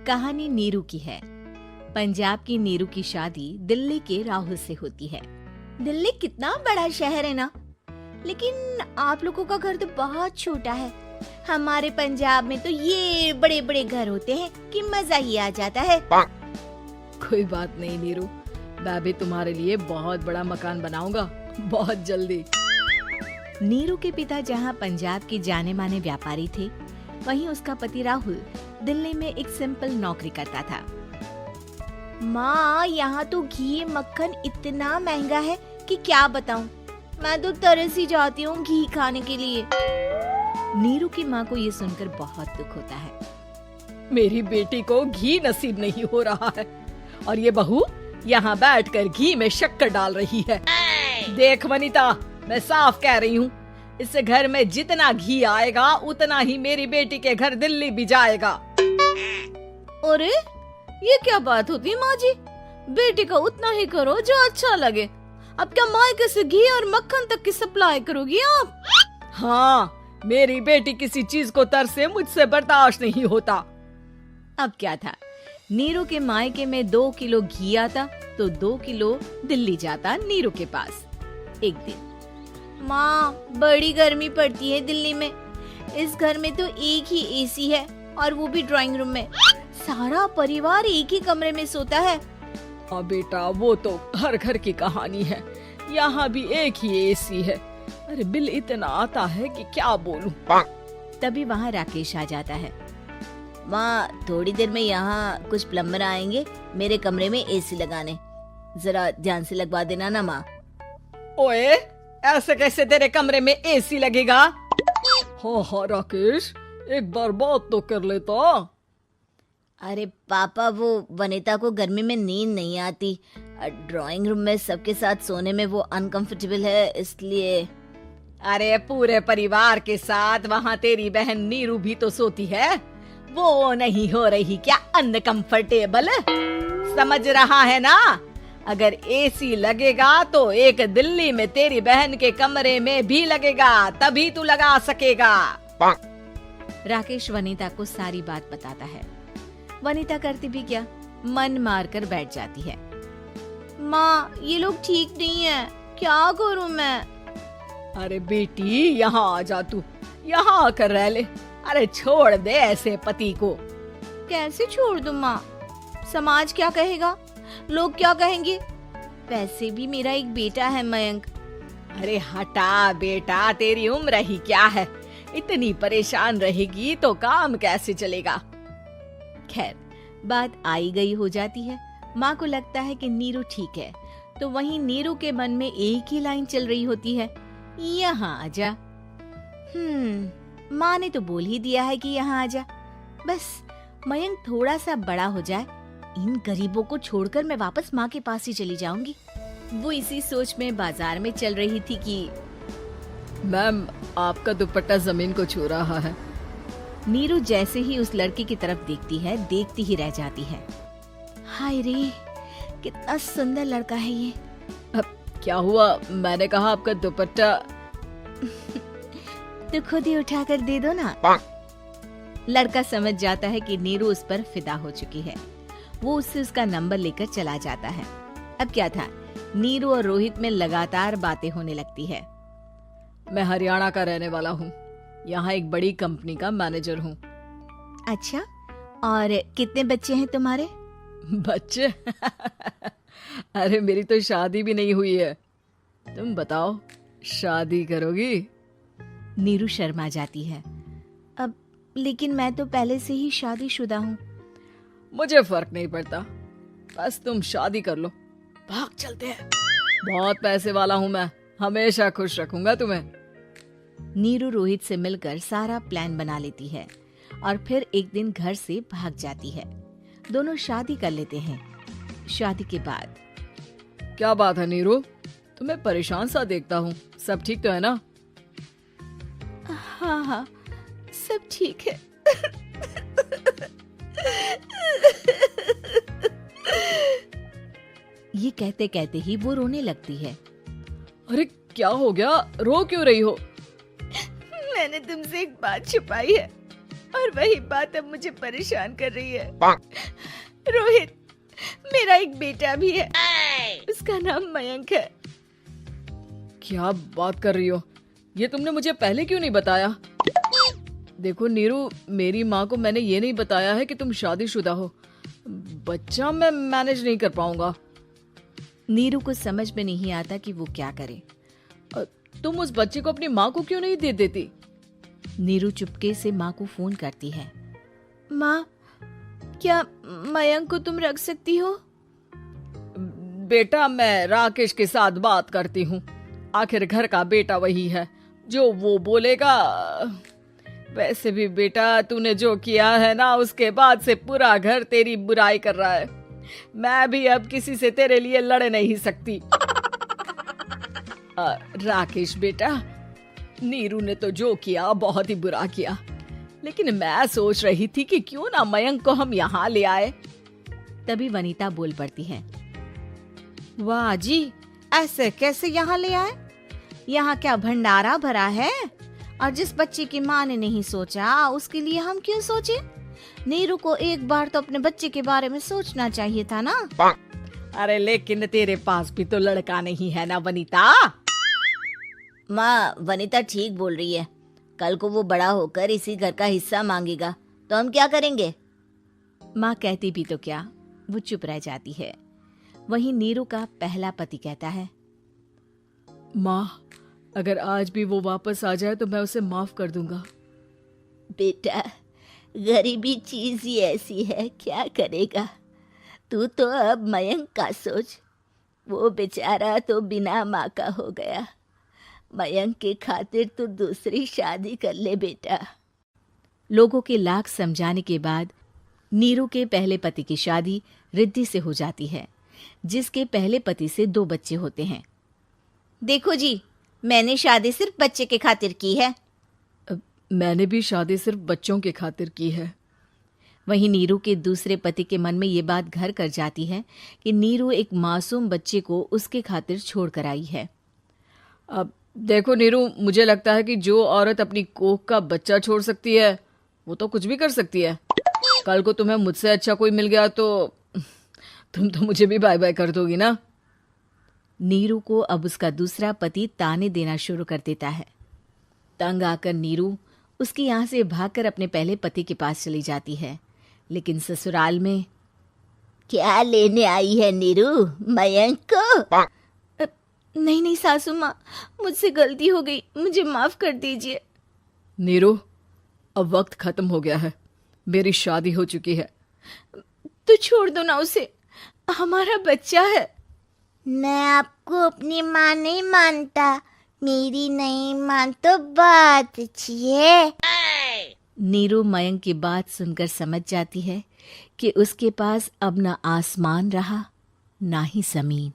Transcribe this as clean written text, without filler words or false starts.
कहानी नीरू की है। पंजाब की नीरू की शादी दिल्ली के राहुल से होती है। दिल्ली कितना बड़ा शहर है ना, लेकिन आप लोगों का घर तो बहुत छोटा है। हमारे पंजाब में तो ये बड़े बड़े घर होते हैं कि मजा ही आ जाता है। कोई बात नहीं नीरू, मैं भी तुम्हारे लिए बहुत बड़ा मकान बनाऊंगा बहुत जल्दी। नीरू के पिता जहाँ पंजाब के जाने माने व्यापारी थे, वहीं उसका पति राहुल दिल्ली में एक सिंपल नौकरी करता था। माँ, यहाँ तो घी मक्खन इतना महंगा है कि क्या बताऊँ। मैं तो तरस ही जाती हूँ घी खाने के लिए। नीरू की माँ को ये सुनकर बहुत दुख होता है। मेरी बेटी को घी नसीब नहीं हो रहा है और ये बहू यहाँ बैठकर घी में शक्कर डाल रही है। देख वनिता, मैं साफ कह रही हूँ, इस घर में जितना घी आएगा उतना ही मेरी बेटी के घर दिल्ली भी जाएगा। अरे ये क्या बात होती है माँ जी? बेटी का उतना ही करो जो अच्छा लगे। अब क्या मायके से घी और मक्खन तक की सप्लाई करोगी आप? हाँ, मेरी बेटी किसी चीज को तरसे मुझसे बर्दाश्त नहीं होता। अब क्या था, नीरू के मायके में 2 किलो घी आता तो 2 किलो दिल्ली जाता नीरू के पास। एक दिन, माँ बड़ी गर्मी पड़ती है दिल्ली में। इस घर में तो एक ही एसी है और वो भी ड्राइंग रूम में। सारा परिवार एक ही कमरे में सोता है। हाँ बेटा, वो तो हर घर की कहानी है। यहाँ भी एक ही एसी है। अरे बिल इतना आता है कि क्या बोलूं। तभी वहाँ राकेश आ जाता है। माँ, थोड़ी देर में यहाँ कुछ प्लम्बर आएंगे मेरे कमरे में एसी लगाने। जरा ध्यान से लगवा देना ना माँ। ओए, ऐसे कैसे तेरे कमरे में एसी लगेगा? हाँ राकेश, एक बार बात तो कर लेता। अरे पापा, वो वनिता को गर्मी में नींद नहीं आती। ड्राइंग रूम में सबके साथ सोने में वो अनकंफर्टेबल है, इसलिए। अरे पूरे परिवार के साथ वहाँ तेरी बहन नीरू भी तो सोती है। वो नहीं हो रही क्या अनकंफर्टेबल? समझ रहा है ना? अगर एसी लगेगा तो एक दिल्ली में तेरी बहन के कमरे में भी लगेगा, तभी तू लगा सकेगा। राकेश वनिता को सारी बात बताता है। वनिता करती भी क्या, मन मार कर बैठ जाती है। माँ, ये लोग ठीक नहीं है, क्या करूँ मैं? अरे बेटी, यहाँ आ जा, तू यहाँ आकर रह ले। अरे छोड़ दे ऐसे पति को। कैसे छोड़ दूँ माँ? समाज क्या कहेगा, लोग क्या कहेंगे? वैसे भी मेरा एक बेटा है मयंक। अरे हटा बेटा, तेरी उम्र ही क्या है? इतनी परेशान रहेगी तो काम कैसे चलेगा? खैर, बात आई गई हो जाती है। माँ को लगता है कि नीरू ठीक है, तो वहीं नीरू के मन में एक ही लाइन चल रही होती है, यहाँ आजा। माँ ने तो बोल ही दिया है कि यहाँ आजा। बस मयंक थोड़ा सा बड़ा हो जाए, इन गरीबों को छोड़कर मैं वापस माँ के पास ही चली जाऊंगी। वो इसी सोच में बाजार में चल रही थी कि मैम, आपका दुपट्टा जमीन को छू रहा है। नीरू जैसे ही उस लड़की की तरफ देखती है, देखती ही रह जाती है। हाय रे, कितना सुंदर लड़का है ये। अब क्या हुआ? मैंने कहा आपका दुपट्टा। तो खुद ही उठाकर दे दो ना। लड़का समझ जाता है कि नीरू उस पर फिदा हो चुकी है। वो उससे उसका नंबर लेकर चला जाता है। अब क्या था, नीरू और रोहित में लगातार बातें होने लगती है। मैं हरियाणा का रहने वाला हूँ, यहाँ एक बड़ी कंपनी का मैनेजर हूँ। अच्छा, और कितने बच्चे हैं तुम्हारे? बच्चे? अरे मेरी तो शादी भी नहीं हुई है। तुम बताओ, शादी करोगी? नीरू शर्मा जाती है। अब लेकिन मैं तो पहले से ही शादीशुदा हूँ। मुझे फर्क नहीं पड़ता, बस तुम शादी कर लो। भाग चलते हैं, बहुत पैसे वाला हूँ मैं, हमेशा खुश रखूंगा तुम्हें। नीरू रोहित से मिलकर सारा प्लान बना लेती है और फिर एक दिन घर से भाग जाती है। दोनों शादी कर लेते हैं। शादी के बाद, क्या बात है नीरू, तुम्हें परेशान सा देखता हूँ, सब ठीक तो है ना? हाँ हाँ, सब ठीक है। ये कहते कहते ही वो रोने लगती है। अरे क्या हो गया, रो क्यों रही हो? मैंने तुमसे एक बात छुपाई है और और वही बात अब मुझे परेशान कर रही है। रोहित, मेरा एक बेटा भी है, उसका नाम मयंक है। क्या बात कर रही हो? ये तुमने मुझे पहले क्यों नहीं बताया? देखो नीरू, मेरी माँ को मैंने ये नहीं बताया है कि तुम शादीशुदा हो। बच्चा मैं मैनेज नहीं कर पाऊंगा। नीरू को समझ में नहीं आता कि वो क्या करे। तुम उस बच्चे को अपनी माँ को क्यों नहीं दे देती? नीरू चुपके से माँ को फोन करती है। माँ, क्या मयंक को तुम रख सकती हो? बेटा, मैं राकेश के साथ बात करती हूँ। आखिर घर का बेटा वही है, जो वो बोलेगा। वैसे भी बेटा, तूने जो किया है ना, उसके बाद से पूरा घर तेरी बुराई कर रहा है। मैं भी अब किसी से तेरे लिए लड़ नहीं सकती। राकेश बेटा, नीरू ने तो जो किया बहुत ही बुरा किया, लेकिन मैं सोच रही थी कि क्यों ना मयंक को हम यहाँ ले आए। तभी वनीता बोल पड़ती है। वाह जी, ऐसे कैसे यहाँ ले आए? यहाँ क्या भंडारा भरा है? और जिस बच्चे की माँ ने नहीं सोचा, उसके लिए हम क्यों सोचे? नीरू को एक बार तो अपने बच्चे के बारे में सोचना चाहिए था ना। अरे लेकिन तेरे पास भी तो लड़का नहीं है ना वनीता। माँ, वनीता ठीक बोल रही है। कल को वो बड़ा होकर इसी घर का हिस्सा मांगेगा तो हम क्या करेंगे? माँ कहती भी तो क्या, वो चुप रह जाती है। वहीं नीरू का पहला पति कहता है। माँ, अगर आज भी वो वापस आ जाए तो मैं उसे माफ कर दूंगा। बेटा, गरीबी चीज ही ऐसी है, क्या करेगा? तू तो अब मयंक का सोच। वो बेचारा तो बिना माँ का हो गया। मयंक के खातिर तू दूसरी शादी कर ले बेटा। लोगों के लाख समझाने के बाद नीरू के पहले पति की शादी रिद्धि से हो जाती है, जिसके पहले पति से 2 बच्चे होते हैं। देखो जी, मैंने शादी सिर्फ बच्चे के खातिर की है। मैंने भी शादी सिर्फ बच्चों के खातिर की है। वहीं नीरू के दूसरे पति के मन में ये बात घर कर जाती है कि नीरू एक मासूम बच्चे को उसके खातिर छोड़ कर आई है। अब देखो नीरू, मुझे लगता है कि जो औरत अपनी कोख का बच्चा छोड़ सकती है, वो तो कुछ भी कर सकती है। कल को तुम्हें मुझसे अच्छा कोई मिल गया तो तुम तो मुझे भी बाय बाय कर दोगी ना। नीरू को अब उसका दूसरा पति ताने देना शुरू कर देता है। तंग आकर नीरू उसके यहाँ से भागकर अपने पहले पति के पास चली जाती है, लेकिन ससुराल में क्या लेने आई है नीरू, मयंक को? नहीं नहीं सासू माँ, मुझसे गलती हो गई, मुझे माफ कर दीजिए। नीरू, अब वक्त खत्म हो गया है, मेरी शादी हो चुकी है। तो छोड़ दो ना उसे, हमारा बच्चा है। मैं आपको अपनी माँ नहीं मानता। मेरी नहीं मान तो बात अच्छी है। नीरू मयंक की बात सुनकर समझ जाती है कि उसके पास अब ना आसमान रहा ना ही जमीन।